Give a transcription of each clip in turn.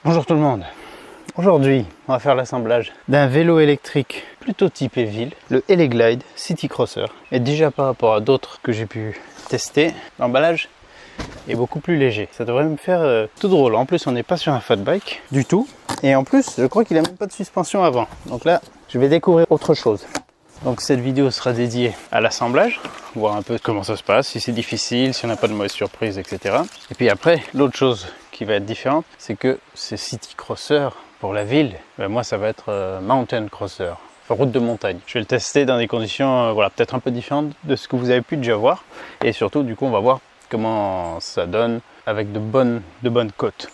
Bonjour tout le monde. Aujourd'hui, on va faire l'assemblage d'un vélo électrique plutôt typé ville, le Eleglide City Crosser. Et déjà par rapport à d'autres que j'ai pu tester, l'emballage est beaucoup plus léger. Ça devrait me faire tout drôle. En plus, on n'est pas sur un fat bike du tout. Et en plus, je crois qu'il n'a même pas de suspension avant. Donc là, je vais découvrir autre chose. Donc cette vidéo sera dédiée à l'assemblage, voir un peu comment ça se passe, si c'est difficile, si on n'a pas de mauvaise surprise, etc. Et puis après, l'autre chose qui va être différente, c'est que c'est City Crosser pour la ville. Ben moi, ça va être Mountain Crosser, enfin, route de montagne. Je vais le tester dans des conditions voilà, peut-être un peu différentes de ce que vous avez pu déjà voir. Et surtout, du coup, on va voir comment ça donne avec de bonnes côtes.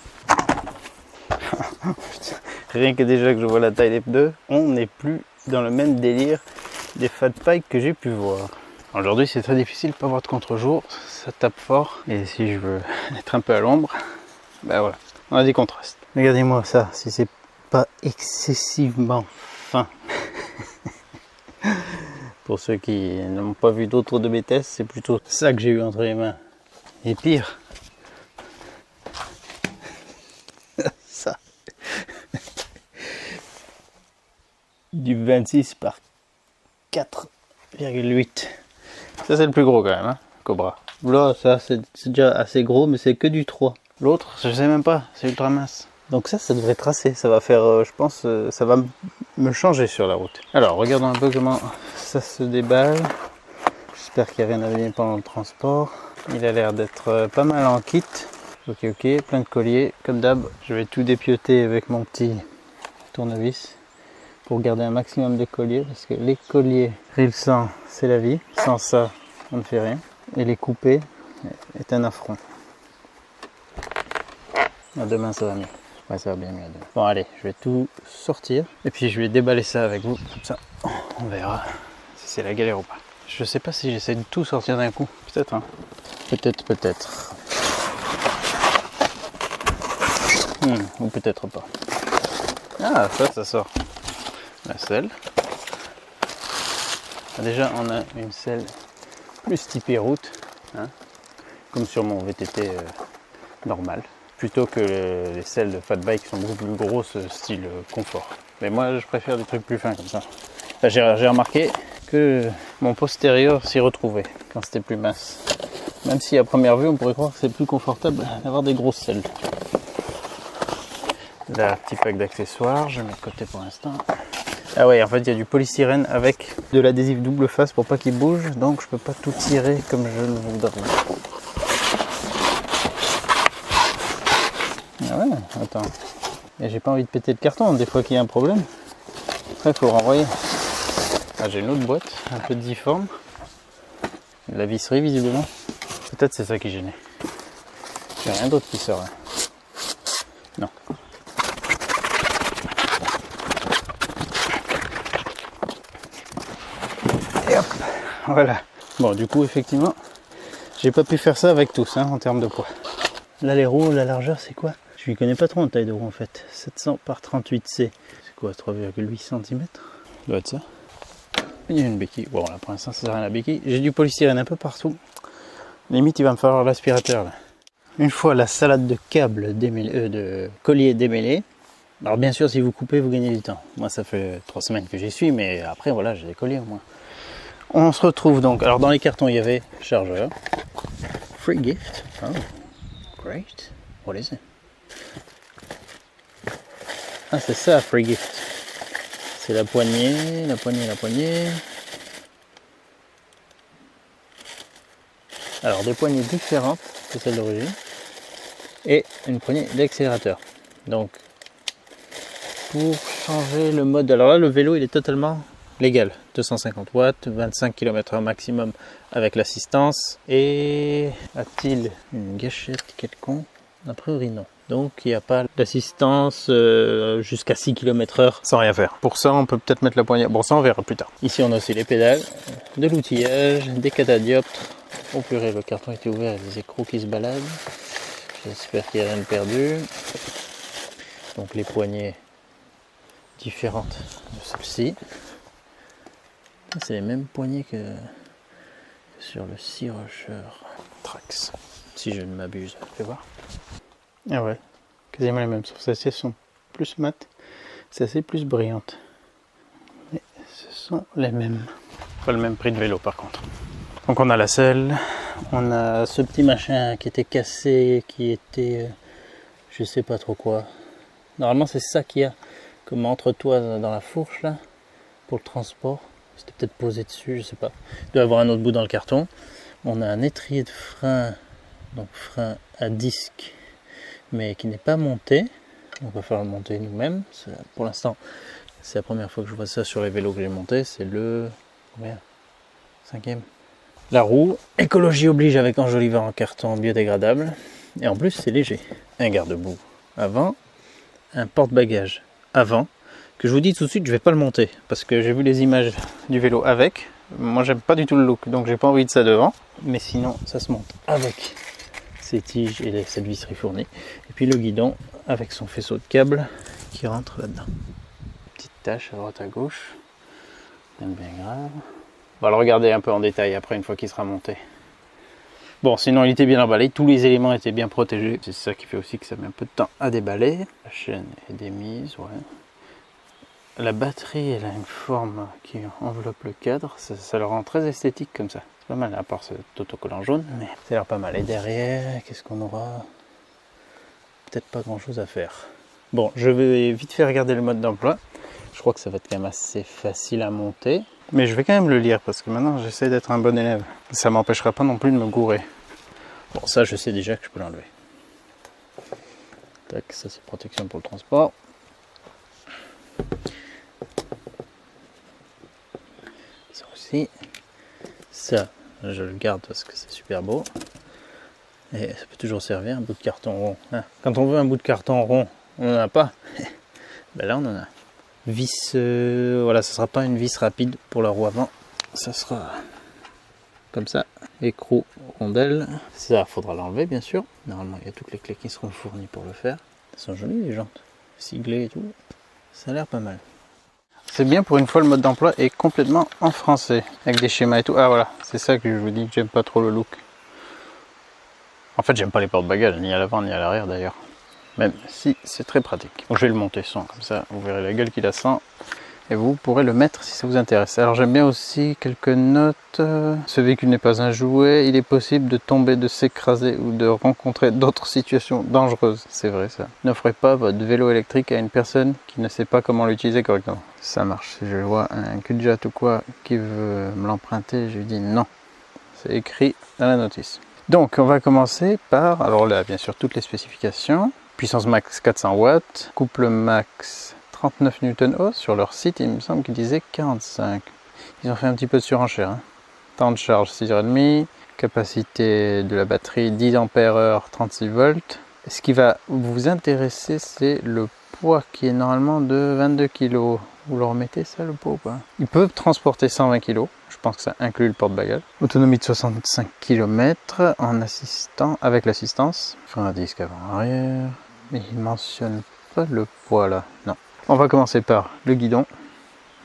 Rien que déjà que je vois la taille des pneus, on n'est plus dans le même délire des fat bikes que j'ai pu voir. Aujourd'hui c'est très difficile de pas avoir de contre-jour, ça tape fort et si je veux être un peu à l'ombre, ben voilà, on a des contrastes. Regardez-moi ça, si c'est pas excessivement fin. Pour ceux qui n'ont pas vu d'autres de mes tests, c'est plutôt ça que j'ai eu entre les mains. Et pire, ça. Du 26 par 4,8. Ça c'est le plus gros quand même, hein, Cobra. Là, ça c'est déjà assez gros, mais c'est que du 3. L'autre, je sais même pas, c'est ultra mince. Donc ça devrait tracer, ça va faire, je pense, ça va me changer sur la route. Alors, regardons un peu comment ça se déballe. J'espère qu'il n'y a rien à venir pendant le transport. Il a l'air d'être pas mal en kit. Ok, plein de colliers. Comme d'hab, je vais tout dépioter avec mon petit tournevis pour garder un maximum de colliers, parce que les colliers rilsants, c'est la vie. Sans ça, on ne fait rien. Et les couper est un affront. À demain, ça va mieux. Ouais, ça va bien mieux. Bon, allez, je vais tout sortir. Et puis, je vais déballer ça avec vous. Comme ça, on verra si c'est la galère ou pas. Je sais pas si j'essaie de tout sortir d'un coup. Peut-être, hein. Peut-être. Ou peut-être pas. Ah, ça sort. La selle. Déjà, on a une selle plus typée route, hein, comme sur mon VTT normal, plutôt que les selles de fat bike qui sont beaucoup plus grosses, style confort. Mais moi, je préfère des trucs plus fins comme ça. Là, j'ai remarqué que mon postérieur s'y retrouvait quand c'était plus mince. Même si à première vue, on pourrait croire que c'est plus confortable d'avoir des grosses selles. Là, petit pack d'accessoires, je mets de côté pour l'instant. Ah ouais, en fait il y a du polystyrène avec de l'adhésif double face pour pas qu'il bouge, donc je peux pas tout tirer comme je le voudrais. Ah ouais, attends. Et j'ai pas envie de péter le carton, des fois qu'il y a un problème. Après il faut le renvoyer. Ah, j'ai une autre boîte, un peu difforme. De la visserie visiblement. Peut-être c'est ça qui gênait. J'ai rien d'autre qui sort. Hein. Non. Et hop, voilà. Bon, du coup, effectivement, j'ai pas pu faire ça avec tous, hein, en termes de poids. Là, les roues, la largeur, c'est quoi? Je ne connais pas trop en taille de roue, en fait. 700 par 38C. C'est quoi, 3,8 cm? Ça doit être ça. Il y a une béquille. Bon, là, pour l'instant, ça sert à rien la béquille. J'ai du polystyrène un peu partout. Limite, il va me falloir l'aspirateur, là. Une fois la salade de câbles démêlée, de colliers démêlés. Alors, bien sûr, si vous coupez, vous gagnez du temps. Moi, ça fait 3 semaines que j'y suis, mais après, voilà, j'ai des colliers au moins. On se retrouve donc, alors dans les cartons il y avait chargeur, free gift, oh great, what is it? Ah c'est ça free gift, c'est la poignée, alors des poignées différentes que celles d'origine, et une poignée d'accélérateur, donc pour changer le mode, alors là le vélo il est totalement légal, 250 watts, 25 km/h maximum avec l'assistance. Et a-t-il une gâchette quelconque? A priori non. Donc il n'y a pas d'assistance jusqu'à 6 km/h sans rien faire. Pour ça on peut peut-être mettre la poignée, bon ça on verra plus tard. Ici on a aussi les pédales, de l'outillage, des catadioptres. Oh purée, le carton était ouvert, il y a des écrous qui se baladent. J'espère qu'il n'y a rien de perdu. Donc les poignées différentes de celle-ci. C'est les mêmes poignées que sur le Sea Rusher Trax, si je ne m'abuse. Fais voir. Ah ouais, quasiment les mêmes, sauf que celles-ci sont plus mat, celles-ci plus brillantes. Mais ce sont les mêmes. Pas le même prix de vélo par contre. Donc on a la selle, on a ce petit machin qui était cassé, qui était je sais pas trop quoi. Normalement c'est ça qu'il y a comme entre-toit dans la fourche là, pour le transport. C'était peut-être posé dessus, je sais pas. Il doit y avoir un autre bout dans le carton. On a un étrier de frein, donc frein à disque, mais qui n'est pas monté. On va falloir le monter nous-mêmes. Pour l'instant, c'est la première fois que je vois ça sur les vélos que j'ai monté. C'est le combien? 5e. La roue, écologie oblige avec enjoliveur en carton biodégradable. Et en plus, c'est léger. Un garde-boue avant, un porte-bagages avant. Que je vous dis tout de suite, je vais pas le monter parce que j'ai vu les images du vélo avec. Moi, j'aime pas du tout le look, donc j'ai pas envie de ça devant. Mais sinon, ça se monte avec ces tiges et cette visserie fournie. Et puis le guidon avec son faisceau de câble qui rentre là-dedans. Petite tache à droite à gauche, bien grave. On va le regarder un peu en détail après une fois qu'il sera monté. Bon, sinon il était bien emballé, tous les éléments étaient bien protégés. C'est ça qui fait aussi que ça met un peu de temps à déballer. La chaîne est démise, ouais. La batterie, elle a une forme qui enveloppe le cadre, ça le rend très esthétique comme ça. C'est pas mal, à part cet autocollant jaune, mais ça a l'air pas mal. Et derrière, qu'est-ce qu'on aura? Peut-être pas grand chose à faire. Bon, je vais vite faire regarder le mode d'emploi. Je crois que ça va être quand même assez facile à monter. Mais je vais quand même le lire parce que maintenant j'essaie d'être un bon élève. Ça m'empêchera pas non plus de me gourer. Bon, ça je sais déjà que je peux l'enlever. Tac, ça c'est protection pour le transport. Ça aussi. Ça, je le garde parce que c'est super beau. Et ça peut toujours servir, un bout de carton rond. Hein. Quand on veut un bout de carton rond, on n'en a pas. Ben là on en a. Vis, voilà, ça sera pas une vis rapide pour la roue avant. Ça sera comme ça. Écrou, rondelle. Ça, faudra l'enlever bien sûr. Normalement, il y a toutes les clés qui seront fournies pour le faire. Elles sont jolies les jantes. Siglées et tout. Ça a l'air pas mal. C'est bien, pour une fois le mode d'emploi est complètement en français. Avec des schémas et tout. Ah voilà, c'est ça que je vous dis que j'aime pas trop le look. En fait, j'aime pas les porte-bagages, ni à l'avant ni à l'arrière d'ailleurs. Même si c'est très pratique. Donc, je vais le monter sans, comme ça vous verrez la gueule qu'il a sans. Et vous pourrez le mettre si ça vous intéresse. Alors j'aime bien aussi quelques notes. Ce véhicule n'est pas un jouet. Il est possible de tomber, de s'écraser ou de rencontrer d'autres situations dangereuses. C'est vrai ça. N'offrez pas votre vélo électrique à une personne qui ne sait pas comment l'utiliser correctement. Ça marche. Si je vois un cul-de-jatte ou quoi qui veut me l'emprunter, je lui dis non. C'est écrit dans la notice. Donc on va commencer par, alors là bien sûr toutes les spécifications. Puissance max 400 watts, couple max 39 Nm. Sur leur site, il me semble qu'ils disaient 45. Ils ont fait un petit peu de surenchère. Hein. Temps de charge 6h30, capacité de la batterie 10 Ah 36 volts. Ce qui va vous intéresser, c'est le poids qui est normalement de 22 kg. Vous le remettez ça le poids ou pas? Ils peuvent transporter 120 kg. Je pense que ça inclut le porte-bagages. Autonomie de 65 km en assistant, avec l'assistance. Frein à disque avant-arrière. Mais il ne mentionne pas le poids là. Non. On va commencer par le guidon.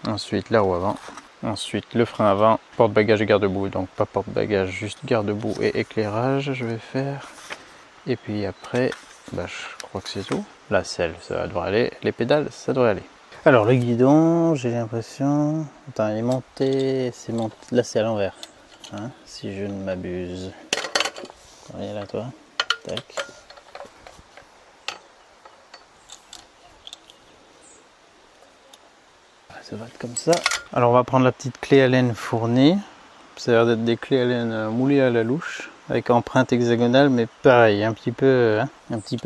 Ensuite la roue avant. Ensuite le frein avant. Porte-bagages et garde-boue. Donc pas porte-bagages, juste garde-boue et éclairage. Je vais faire. Et puis après, bah, je crois que c'est tout. La selle, ça devrait aller. Les pédales, ça devrait aller. Alors le guidon, j'ai l'impression... Attends, il est monté... Là c'est à l'envers. Hein, si je ne m'abuse. Viens là toi. Tac. Ça va être comme ça. Alors on va prendre la petite clé Allen fournie. Ça a l'air d'être des clés Allen moulées à la louche. Avec empreinte hexagonale, mais pareil, un petit peu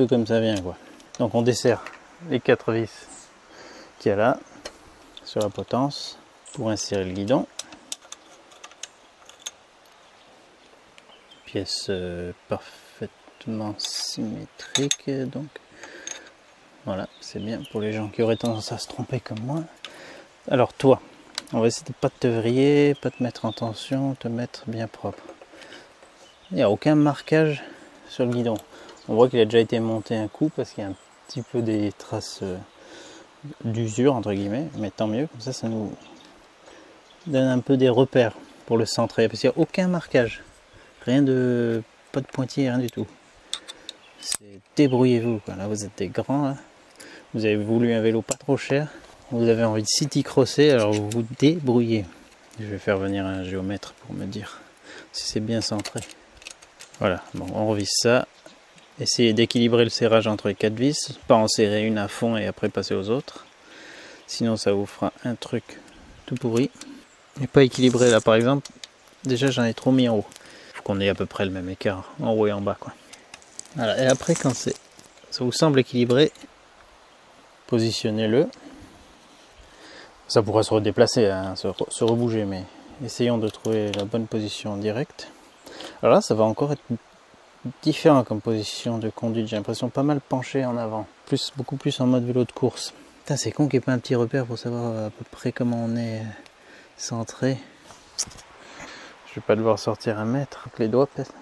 comme ça vient quoi. Donc on dessert les 4 vis qu'il y a là, sur la potence, pour insérer le guidon. Pièce parfaitement symétrique donc. Voilà, c'est bien pour les gens qui auraient tendance à se tromper comme moi. Alors toi, on va essayer de ne pas te vriller, pas te mettre en tension, te mettre bien propre. Il n'y a aucun marquage sur le guidon. On voit qu'il a déjà été monté un coup parce qu'il y a un petit peu des traces d'usure entre guillemets, mais tant mieux, comme ça nous donne un peu des repères pour le centrer, parce qu'il n'y a aucun marquage, rien de, pas de pointillé, rien du tout. C'est débrouillez-vous, quoi. Là vous êtes des grands, là. Vous avez voulu un vélo pas trop cher, vous avez envie de city crosser, alors vous vous débrouillez. Je vais faire venir un géomètre pour me dire si c'est bien centré. Voilà, bon, on revisse ça. Essayez d'équilibrer le serrage entre les 4 vis, pas en serrer une à fond et après passer aux autres. Sinon ça vous fera un truc tout pourri. Et pas équilibré là par exemple, déjà j'en ai trop mis en haut. Il faut qu'on ait à peu près le même écart en haut et en bas, quoi. Voilà, et après quand ça vous semble équilibré, positionnez-le. Ça pourrait se redéplacer, hein, se rebouger, mais essayons de trouver la bonne position directe. Alors là, ça va encore être différent comme position de conduite. J'ai l'impression pas mal penché en avant. Beaucoup plus en mode vélo de course. Putain, c'est con qu'il n'y ait pas un petit repère pour savoir à peu près comment on est centré. Je vais pas devoir sortir un mètre avec les doigts, peut-être.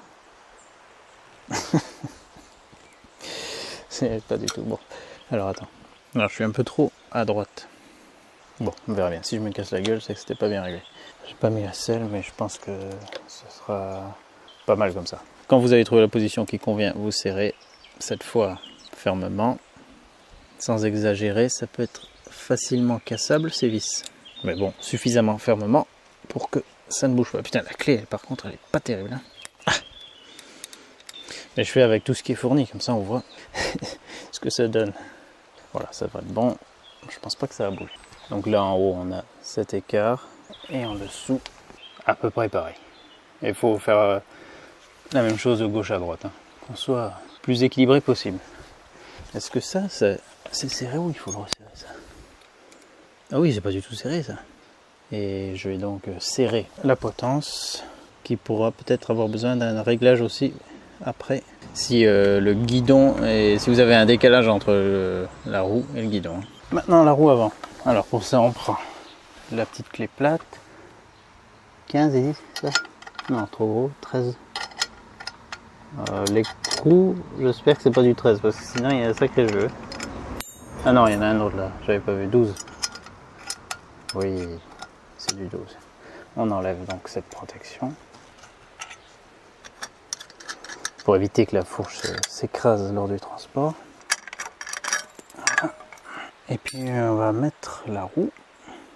C'est pas du tout bon. Alors attends. Alors je suis un peu trop à droite. Bon, on verra bien. Si je me casse la gueule, c'est que c'était pas bien réglé. J'ai pas mis la selle, mais je pense que ce sera pas mal comme ça. Quand vous avez trouvé la position qui convient, vous serrez cette fois fermement. Sans exagérer, ça peut être facilement cassable ces vis. Mais bon, suffisamment fermement pour que ça ne bouge pas. Putain, la clé, par contre, elle est pas terrible. Hein. Ah, mais je fais avec tout ce qui est fourni, comme ça on voit ce que ça donne. Voilà, ça va être bon. Je pense pas que ça va bouger. Donc là en haut on a cet écart et en dessous à peu près pareil. Il faut faire la même chose de gauche à droite, hein, qu'on soit plus équilibré possible. Est-ce que ça c'est serré ou il faut le resserrer ça? Ah oui, c'est pas du tout serré ça. Et je vais donc serrer la potence qui pourra peut-être avoir besoin d'un réglage aussi après. Si le guidon et si vous avez un décalage entre la roue et le guidon. Maintenant la roue avant. Alors pour ça on prend la petite clé plate. 15 et 10, ça? Non, trop gros, 13. L'écrou, j'espère que c'est pas du 13 parce que sinon il y a un sacré jeu. Ah non, il y en a un autre là, j'avais pas vu, 12. Oui, c'est du 12. On enlève donc cette protection pour éviter que la fourche s'écrase lors du transport. Voilà. Et puis on va mettre la roue.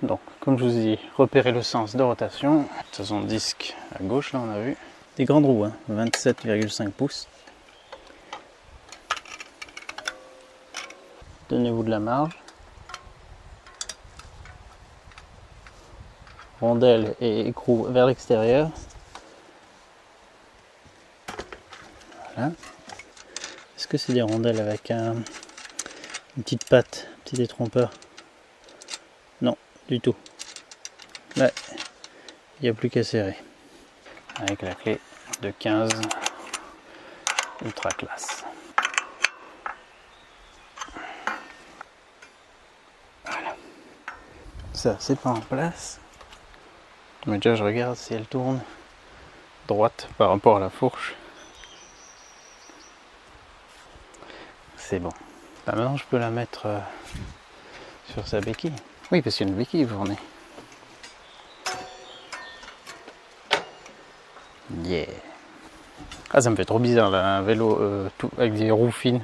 Donc comme je vous ai dit, repérer le sens de rotation. De toute façon, disque à gauche là on a vu. Des grandes roues, hein, 27,5 pouces. Donnez-vous de la marge. Rondelle et écrou vers l'extérieur. Voilà. Est-ce que c'est des rondelles avec une petite patte, un petit détrompeur? Non, du tout. Là, il n'y a plus qu'à serrer. Avec la clé de 15 ultra classe. Voilà. Ça, c'est pas en place. Mais déjà, je regarde si elle tourne droite par rapport à la fourche. C'est bon. Là, maintenant, je peux la mettre sur sa béquille. Oui, parce qu'il y a une béquille fournie. Yeah. Ah, ça me fait trop bizarre là, un vélo tout, avec des roues fines.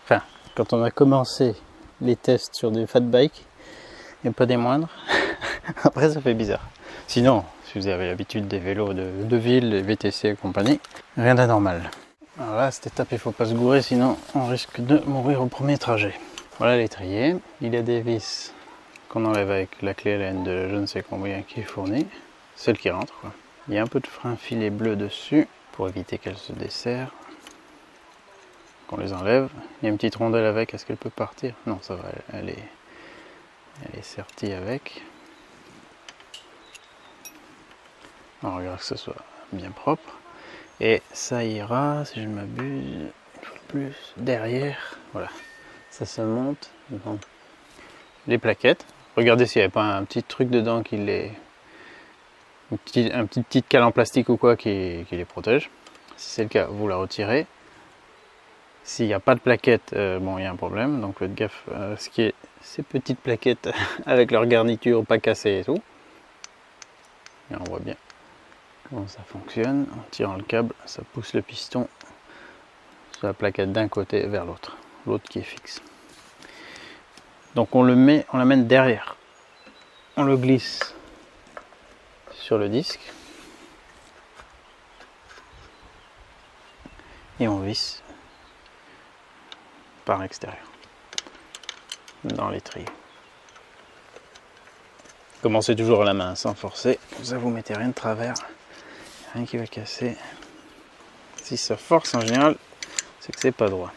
Enfin, quand on a commencé les tests sur des fat bikes, et pas des moindres, après ça fait bizarre. Sinon, si vous avez l'habitude des vélos de ville, les VTC et compagnie, rien d'anormal. Alors là, cette étape, il faut pas se gourer, sinon on risque de mourir au premier trajet. Voilà l'étrier. Il y a des vis qu'on enlève avec la clé Allen de je ne sais combien qui est fournie, celle qui rentre, quoi. Il y a un peu de frein filet bleu dessus pour éviter qu'elle se desserre. On les enlève. Il y a une petite rondelle avec, est-ce qu'elle peut partir? Non, ça va, elle est sertie avec. On regarde que ce soit bien propre. Et ça ira, si je ne m'abuse, une fois de plus, derrière. Voilà, ça se monte. Donc, les plaquettes. Regardez s'il n'y avait pas un petit truc dedans qui les... une petite cale en plastique ou quoi qui les protège. Si c'est le cas, vous la retirez. S'il n'y a pas de plaquettes, bon, il y a un problème. Donc faites gaffe à ce qui est ces petites plaquettes avec leur garniture pas cassée et tout. Et on voit bien comment ça fonctionne. En tirant le câble, ça pousse le piston sur la plaquette d'un côté vers l'autre, l'autre qui est fixe. Donc on l'amène derrière, on le glisse sur le disque et on visse par l'extérieur dans l'étrier. Commencez toujours à la main sans forcer, comme ça vous mettez rien de travers, rien qui va casser. Si ça force en général, c'est que c'est pas droit.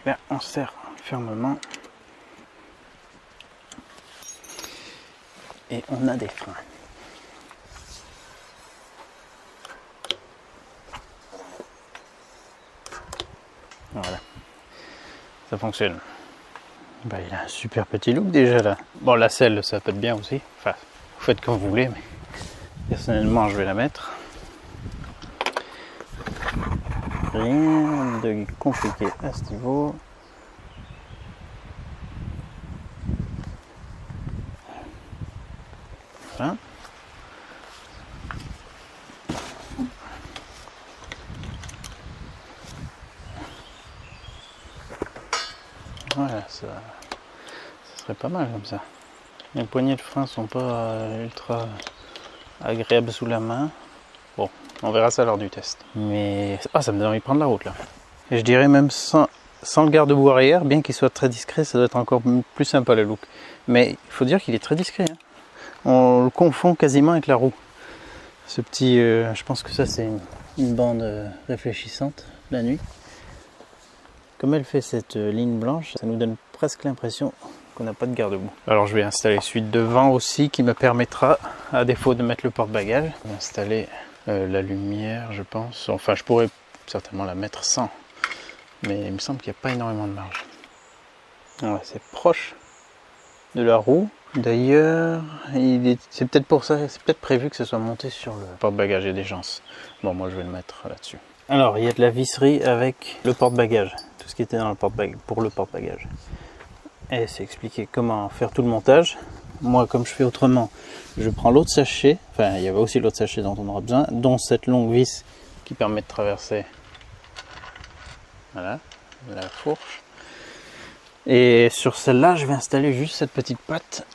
Là on serre fermement et on a des freins. Voilà, ça fonctionne. Bah, il a un super petit look déjà là. Bon, la selle ça peut être bien aussi. Enfin, vous faites comme vous voulez, mais personnellement je vais la mettre. Rien de compliqué à ce niveau. Voilà. Voilà, ça serait pas mal comme ça. Les poignées de frein sont pas ultra agréables sous la main. Bon, on verra ça lors du test. Mais ça me donne envie de prendre la route là. Et je dirais même sans le garde-boue arrière, bien qu'il soit très discret, ça doit être encore plus sympa le look. Mais il faut dire qu'il est très discret. Hein. On le confond quasiment avec la roue. Ce petit, je pense que ça c'est une bande réfléchissante la nuit. Comme elle fait cette ligne blanche, ça nous donne presque l'impression qu'on n'a pas de garde-boue. Alors je vais installer celui de devant aussi qui me permettra, à défaut de mettre le porte-bagages, d'installer la lumière je pense. Enfin je pourrais certainement la mettre sans, mais il me semble qu'il n'y a pas énormément de marge. Ouais, c'est proche de la roue. D'ailleurs, c'est peut-être pour ça, c'est peut-être prévu que ce soit monté sur le porte-bagages et des jances. Bon, moi je vais le mettre là-dessus. Alors il y a de la visserie avec le porte-bagages. Ce qui était dans le porte-bagages pour le porte-bagages. Et c'est expliqué comment faire tout le montage. Moi, comme je fais autrement, je prends l'autre sachet. Enfin, il y avait aussi l'autre sachet dont on aura besoin, dont cette longue vis qui permet de traverser. Voilà, la fourche. Et sur celle-là, je vais installer juste cette petite patte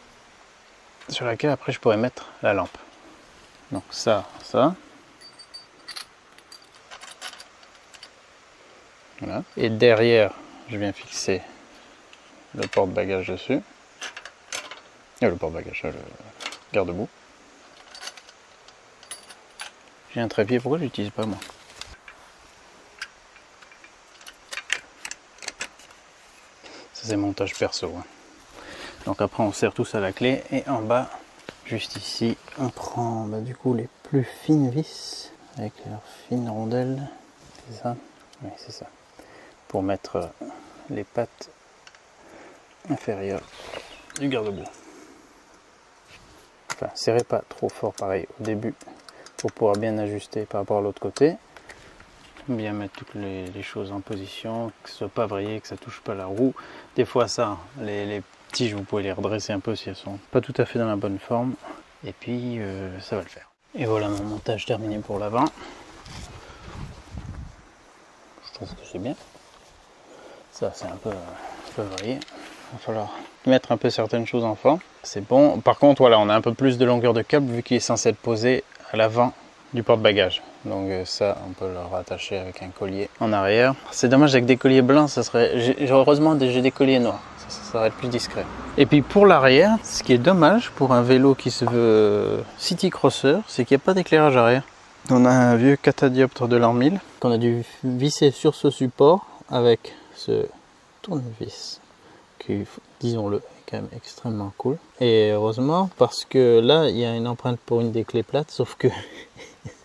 sur laquelle après je pourrais mettre la lampe. Donc ça. Voilà. Et derrière, je viens fixer le porte-bagages dessus. Le porte-bagages, le garde-boue. J'ai un trépied, pourquoi je l'utilise pas moi? Ça c'est montage perso. Hein. Donc après on serre tout ça à la clé et en bas, juste ici, on prend du coup les plus fines vis avec leurs fines rondelles. C'est ça? Oui, c'est ça. Pour mettre les pattes inférieures du garde-boue. Enfin, serrez pas trop fort pareil au début pour pouvoir bien ajuster par rapport à l'autre côté. Bien mettre toutes les choses en position, que ce soit pas vrillé, que ça touche pas la roue. Des fois ça, les tiges vous pouvez les redresser un peu si elles sont pas tout à fait dans la bonne forme. Et puis ça va le faire. Et voilà mon montage terminé pour l'avant. Je trouve que c'est bien. Ça c'est un peu vrillé. Il va falloir mettre un peu certaines choses en forme. C'est bon. Par contre, voilà, on a un peu plus de longueur de câble vu qu'il est censé être posé à l'avant du porte-bagages. Donc ça, on peut le rattacher avec un collier en arrière. C'est dommage avec des colliers blancs, ça serait. Heureusement, j'ai des colliers noirs. Ça serait plus discret. Et puis pour l'arrière, ce qui est dommage pour un vélo qui se veut city crosser, c'est qu'il n'y a pas d'éclairage arrière. On a un vieux catadioptre de l'an 1000 qu'on a dû visser sur ce support avec ce tournevis qui, disons-le, est quand même extrêmement cool. Et heureusement, parce que là, il y a une empreinte pour une des clés plates, sauf que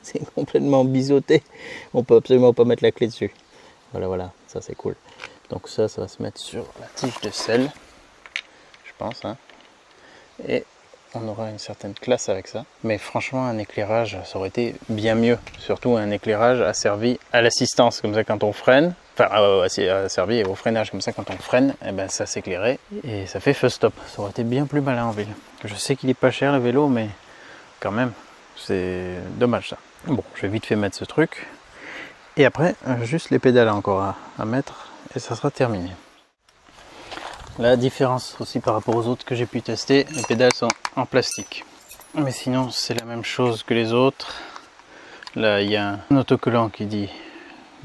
c'est complètement biseauté. On peut absolument pas mettre la clé dessus. Voilà, ça c'est cool. Donc ça va se mettre sur la tige de selle, je pense. Hein. Et on aura une certaine classe avec ça. Mais franchement, un éclairage, ça aurait été bien mieux. Surtout un éclairage asservi à l'assistance, comme ça quand on freine. Enfin, asservi au freinage, comme ça quand on freine, et ben, ça s'éclairait. Et ça fait feu stop. Ça aurait été bien plus malin en ville. Je sais qu'il est pas cher le vélo, mais quand même, C'est dommage ça. Bon, je vais vite fait mettre ce truc. Et après, juste les pédales encore à mettre et ça sera terminé. La différence aussi par rapport aux autres que j'ai pu tester, les pédales sont en plastique. Mais sinon, c'est la même chose que les autres. Là, il y a un autocollant qui dit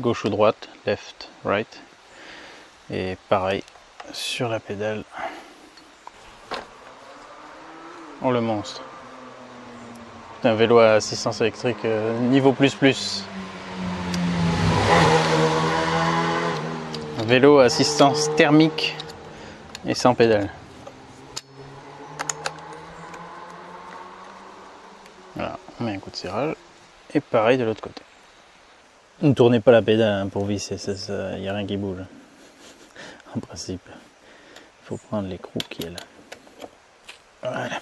gauche ou droite, left, right. Et pareil, sur la pédale, on le monstre. C'est un vélo à assistance électrique niveau plus. Un vélo à assistance thermique et sans pédale. Voilà, on met un coup de serrage. Et pareil de l'autre côté. Ne tournez pas la pédale hein, pour visser, il n'y a rien qui bouge. En principe, il faut prendre l'écrou qui est là. Voilà.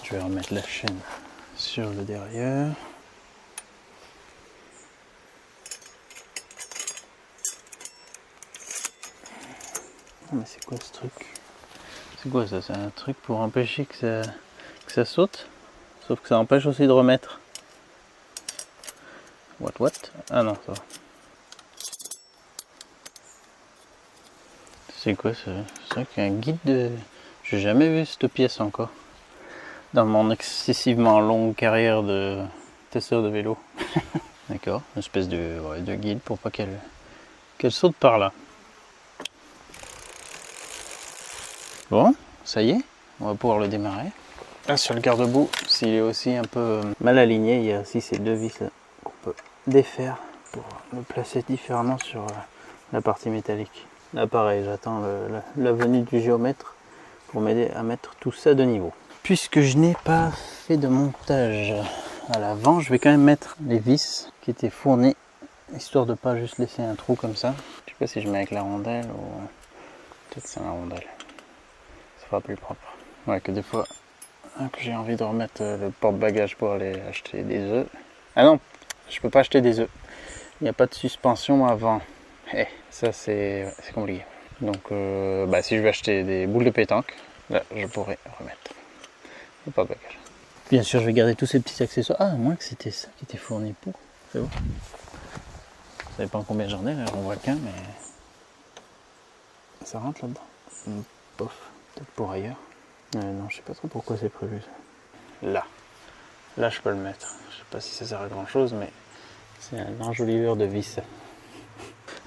Je vais remettre la chaîne sur le derrière. Oh, mais c'est quoi ce truc? C'est quoi ça? C'est un truc pour empêcher que ça saute? Sauf que ça empêche aussi de remettre. What? Ah non, ça va. C'est quoi ça? C'est vrai qu'il y a un guide de... J'ai jamais vu cette pièce encore. Dans mon excessivement longue carrière de testeur de vélo. D'accord, une espèce de guide pour pas qu'elle saute par là. Bon, ça y est, on va pouvoir le démarrer. Là sur le garde-boue, s'il est aussi un peu mal aligné, il y a aussi ces deux vis là qu'on peut défaire pour le placer différemment sur la partie métallique. Là pareil, j'attends la venue du géomètre pour m'aider à mettre tout ça de niveau. Puisque je n'ai pas fait de montage à l'avant, je vais quand même mettre les vis qui étaient fournies, histoire de pas juste laisser un trou comme ça. Je sais pas si je mets avec la rondelle ou peut-être c'est la rondelle. Ça sera plus propre. Ouais, que des fois que j'ai envie de remettre le porte-bagages pour aller acheter des œufs. Ah non, je peux pas acheter des œufs. Il n'y a pas de suspension avant. Ça c'est compliqué. Donc si je vais acheter des boules de pétanque, là je pourrais remettre le porte-bagages. Bien sûr je vais garder tous ces petits accessoires. Ah, à moins que c'était ça qui était fourni pour. C'est bon. Ça dépend combien j'en ai, là on voit qu'un, mais ça rentre là-dedans. Pof, peut-être pour ailleurs. Non, je sais pas trop pourquoi c'est prévu ça. Là je peux le mettre. Je sais pas si ça sert à grand chose, mais c'est un enjoliveur de vis.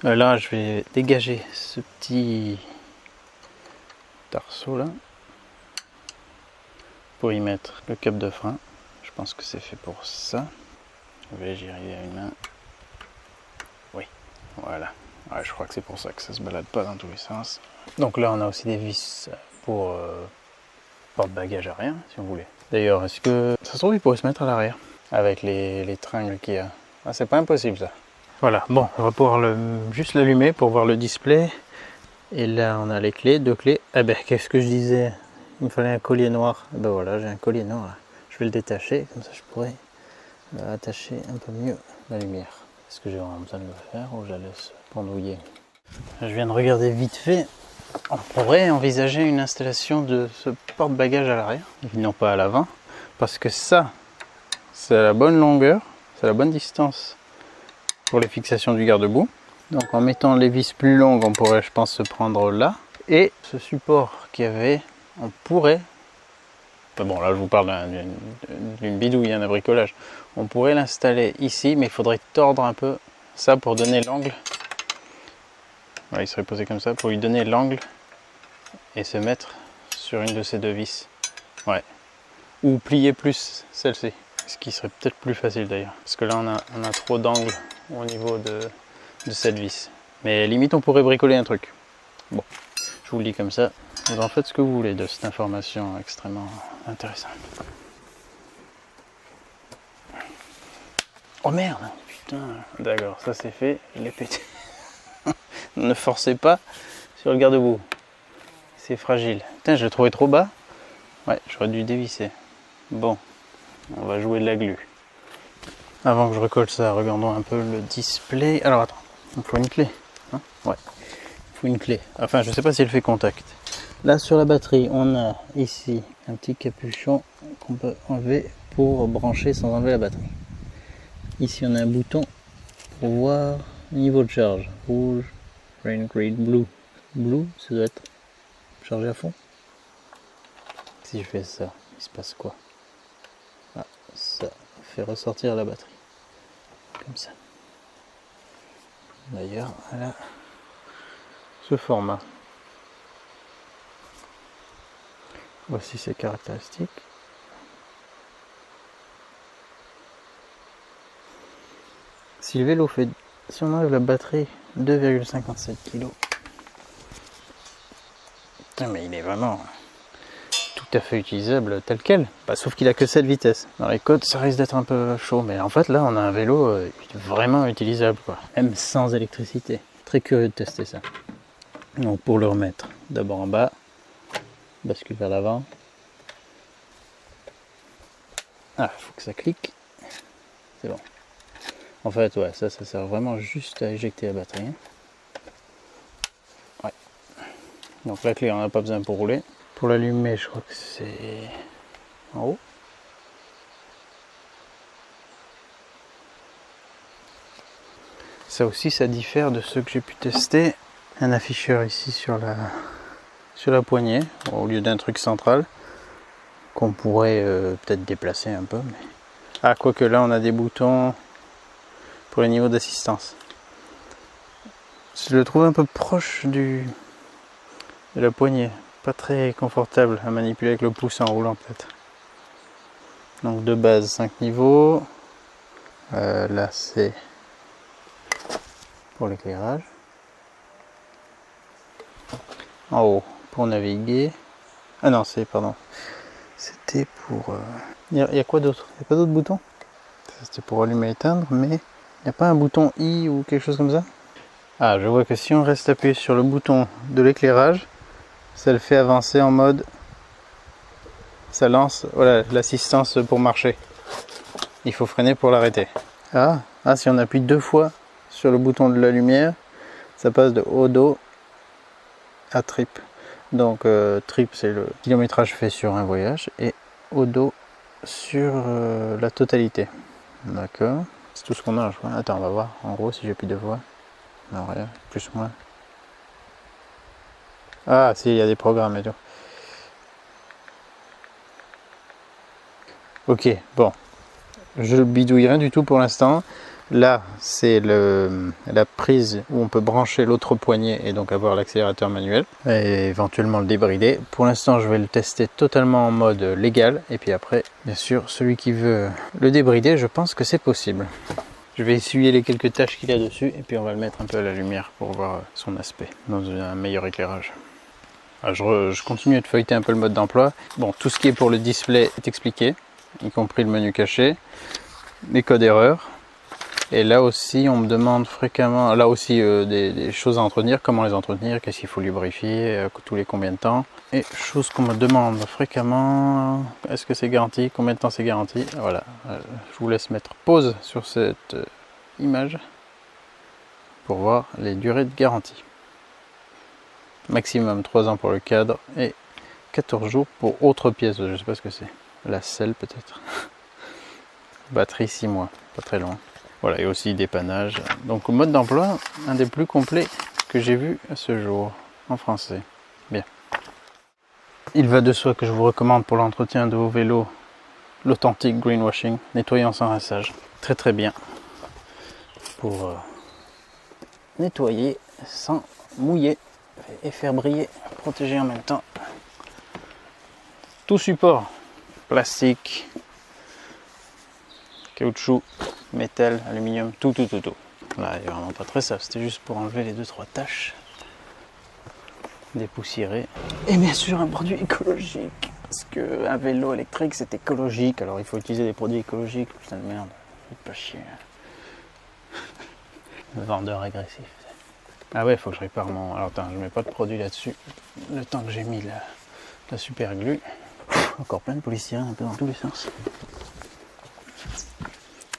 Là je vais dégager ce petit tarceau là pour y mettre le cap de frein. Je pense que c'est fait pour ça. Je vais j'y arriver à une main. Oui, voilà. Ouais, je crois que c'est pour ça que ça se balade pas dans tous les sens. Donc là on a aussi des vis pour porte-bagages arrière si vous voulez. D'ailleurs, est-ce que ça se trouve il pourrait se mettre à l'arrière avec les tringles qu'il y a. Ah, c'est pas impossible ça. Voilà, bon, on va pouvoir juste l'allumer pour voir le display. Et là on a les clés, deux clés. Eh ben qu'est-ce que je disais? Il me fallait un collier noir. Ben voilà, j'ai un collier noir. Je vais le détacher, comme ça je pourrais attacher un peu mieux la lumière. Est-ce que j'ai vraiment besoin de le faire ou je la laisse pendouiller? Je viens de regarder vite fait. On pourrait envisager une installation de ce porte-bagages à l'arrière, et non pas à l'avant, parce que ça, c'est la bonne longueur, c'est la bonne distance pour les fixations du garde-boue. Donc en mettant les vis plus longues, on pourrait, je pense, se prendre là. Et ce support qu'il y avait, on pourrait, bon là je vous parle d'une bidouille, d'un bricolage, on pourrait l'installer ici, mais il faudrait tordre un peu ça pour donner l'angle. Voilà, il serait posé comme ça pour lui donner l'angle et se mettre sur une de ces deux vis. Ouais. Ou plier plus celle-ci, ce qui serait peut-être plus facile d'ailleurs. Parce que là on a trop d'angle au niveau de cette vis. Mais limite on pourrait bricoler un truc. Bon, je vous le dis comme ça. Vous en faites ce que vous voulez de cette information extrêmement intéressante. Oh merde, putain. D'accord, ça c'est fait, je l'ai pété. Ne forcez pas sur le garde-boue. C'est fragile. Putain, je l'ai trouvé trop bas. Ouais, j'aurais dû dévisser. Bon, on va jouer de la glu. Avant que je recolle ça, regardons un peu le display. Alors attends, il faut une clé. Hein, ouais, il faut une clé. Enfin, je sais pas si elle fait contact. Là, sur la batterie, on a ici un petit capuchon qu'on peut enlever pour brancher sans enlever la batterie. Ici on a un bouton pour voir le niveau de charge. Rouge, green, green, blue. Blue, ça doit être chargé à fond. Si je fais ça, il se passe quoi? Ah, ça fait ressortir la batterie. Comme ça. D'ailleurs, elle a ce format. Voici ses caractéristiques. Si le vélo fait, si on enlève la batterie, 2,57 kg. Putain, mais il est vraiment tout à fait utilisable tel quel. Bah, sauf qu'il a que 7 vitesses. Dans les côtes, ça risque d'être un peu chaud, mais en fait là, on a un vélo vraiment utilisable, quoi. Même sans électricité. Très curieux de tester ça. Donc pour le remettre, d'abord en bas, bascule vers l'avant. Ah, il faut que ça clique. C'est bon. En fait, ouais, ça sert vraiment juste à éjecter la batterie. Ouais. Donc la clé, on n'a pas besoin pour rouler. Pour l'allumer, je crois que c'est en haut. Ça aussi, ça diffère de ceux que j'ai pu tester. Un afficheur ici sur la poignée, au lieu d'un truc central, qu'on pourrait peut-être déplacer un peu. Mais... Ah, quoique là, on a des boutons pour les niveaux d'assistance. Je le trouve un peu proche de la poignée. Pas très confortable à manipuler avec le pouce en roulant peut-être. Donc de base 5 niveaux. Là c'est pour l'éclairage. En haut pour naviguer. Ah non, pardon. C'était pour... Il y a quoi d'autre? Il n'y a pas d'autres boutons? C'était pour allumer et éteindre, mais il n'y a pas un bouton I ou quelque chose comme ça? Ah, je vois que si on reste appuyé sur le bouton de l'éclairage, ça le fait avancer en mode... Ça lance, voilà, l'assistance pour marcher. Il faut freiner pour l'arrêter. Ah, si on appuie 2 fois sur le bouton de la lumière, ça passe de odo à trip. Donc trip, c'est le kilométrage fait sur un voyage, et odo sur la totalité. D'accord. C'est tout ce qu'on a, je crois. Attends, on va voir en gros si j'appuie 2 fois. Non, rien, plus ou moins. Ah, si, il y a des programmes et tout. Ok, bon. Je bidouille rien du tout pour l'instant. Là, c'est la prise où on peut brancher l'autre poignet et donc avoir l'accélérateur manuel et éventuellement le débrider. Pour l'instant, je vais le tester totalement en mode légal, et puis après, bien sûr, celui qui veut le débrider, je pense que c'est possible. Je vais essuyer les quelques taches qu'il y a dessus et puis on va le mettre un peu à la lumière pour voir son aspect dans un meilleur éclairage. Alors, je continue de feuilleter un peu le mode d'emploi. Bon, tout ce qui est pour le display est expliqué, y compris le menu caché, les codes erreurs. Et là aussi, on me demande fréquemment, là aussi des choses à entretenir, comment les entretenir, qu'est-ce qu'il faut lubrifier, tous les combien de temps. Et chose qu'on me demande fréquemment, est-ce que c'est garanti, combien de temps c'est garanti. Voilà, je vous laisse mettre pause sur cette image pour voir les durées de garantie. Maximum 3 ans pour le cadre et 14 jours pour autre pièce, je ne sais pas ce que c'est. La selle peut-être. Batterie 6 mois, pas très loin. Voilà, et aussi dépannage. Donc mode d'emploi, un des plus complets que j'ai vu à ce jour, en français. Bien. Il va de soi que je vous recommande pour l'entretien de vos vélos l'authentique greenwashing, nettoyant sans rinçage. Très très bien. Pour nettoyer sans mouiller et faire briller, protéger en même temps. Tout support, plastique, caoutchouc, métal, aluminium, tout. Là, il n'est vraiment pas très sale, c'était juste pour enlever les 2-3 taches, dépoussiérer. Et bien sûr, un produit écologique, parce qu'un vélo électrique c'est écologique, alors il faut utiliser des produits écologiques. Putain de merde, faites pas chier. Le vendeur agressif. Ah ouais, il faut que je répare mon... Alors attends, je mets pas de produit là-dessus, le temps que j'ai mis la super glue. Encore plein de polystyrène un peu dans tous les sens.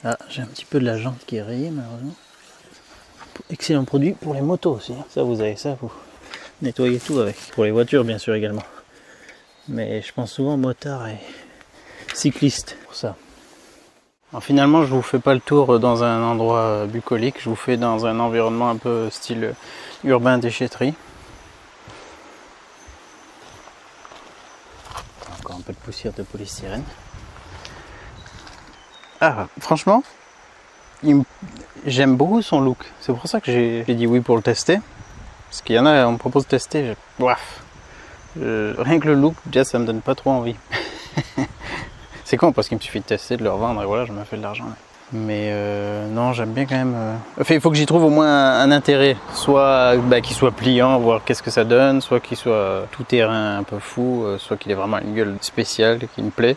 Ah, j'ai un petit peu de la jante qui est rayée malheureusement. Excellent produit pour les motos aussi. Ça, vous avez ça, vous nettoyez tout avec. Pour les voitures bien sûr également. Mais je pense souvent motards et cyclistes pour ça. Alors finalement, je vous fais pas le tour dans un endroit bucolique, je vous fais dans un environnement un peu style urbain déchetterie. Encore un peu de poussière de polystyrène. Ah, franchement, j'aime beaucoup son look. C'est pour ça que j'ai dit oui pour le tester. Parce qu'il y en a, on me propose de tester. Rien que le look, déjà, ça me donne pas trop envie. C'est con parce qu'il me suffit de tester, de le revendre et voilà, je me fais de l'argent. Mais non, j'aime bien quand même. Enfin, il faut que j'y trouve au moins un intérêt. Soit qu'il soit pliant, voir qu'est-ce que ça donne, soit qu'il soit tout terrain un peu fou, soit qu'il ait vraiment une gueule spéciale qui me plaît.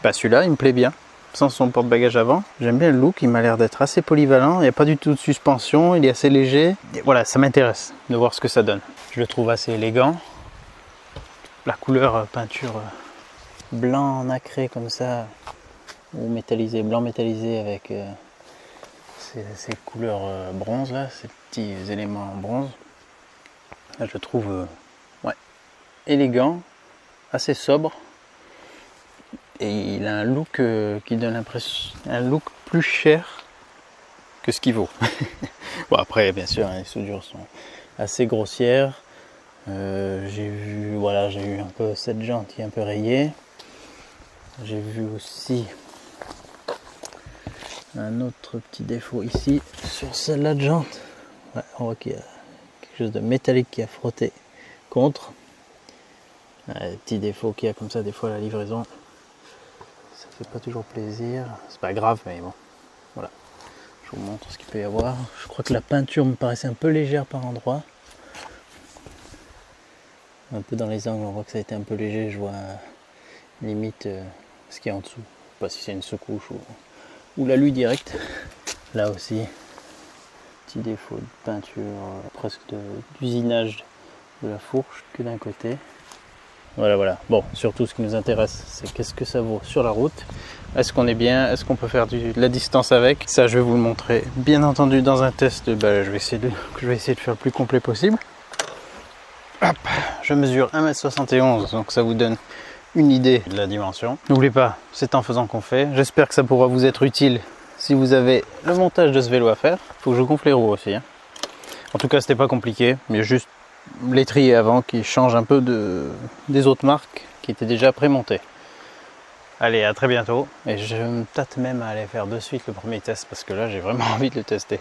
Bah, celui-là, il me plaît bien. Sans son porte-bagages avant. J'aime bien le look, il m'a l'air d'être assez polyvalent, il n'y a pas du tout de suspension, il est assez léger. Et voilà, ça m'intéresse de voir ce que ça donne. Je le trouve assez élégant. La couleur peinture blanc nacré comme ça, ou métallisé, blanc métallisé avec ces couleurs bronze là, ces petits éléments en bronze. Là, je le trouve élégant, assez sobre. Et il a un look qui donne l'impression, un look plus cher que ce qu'il vaut. Bon après bien sûr les soudures sont assez grossières. J'ai vu un peu cette jante qui est un peu rayée. J'ai vu aussi un autre petit défaut ici sur celle-là de jante. Ouais, on voit qu'il y a quelque chose de métallique qui a frotté contre. Petit défaut qu'il y a comme ça des fois à la livraison. Ça fait pas toujours plaisir. C'est pas grave mais bon. Voilà. Je vous montre ce qu'il peut y avoir. Je crois que la peinture me paraissait un peu légère par endroits. Un peu dans les angles, on voit que ça a été un peu léger. Je vois limite ce qu'il y a en dessous. Je sais pas si c'est une sous-couche ou l'alu direct. Là aussi, petit défaut de peinture, presque d'usinage de la fourche que d'un côté. Voilà. Bon, surtout ce qui nous intéresse, c'est qu'est-ce que ça vaut sur la route. Est-ce qu'on est bien? Est-ce qu'on peut faire de la distance avec? Ça, je vais vous le montrer. Bien entendu, dans un test, je vais essayer de faire le plus complet possible. Hop, je mesure 1m71, donc ça vous donne une idée de la dimension. N'oubliez pas, c'est en faisant qu'on fait. J'espère que ça pourra vous être utile si vous avez le montage de ce vélo à faire. Il faut que je gonfle les roues aussi. En tout cas, c'était pas compliqué, mais juste l'étrier avant qui change un peu des autres marques qui étaient déjà prémontées. Allez, à très bientôt. Et je me tâte même à aller faire de suite le premier test parce que là, j'ai vraiment envie de le tester.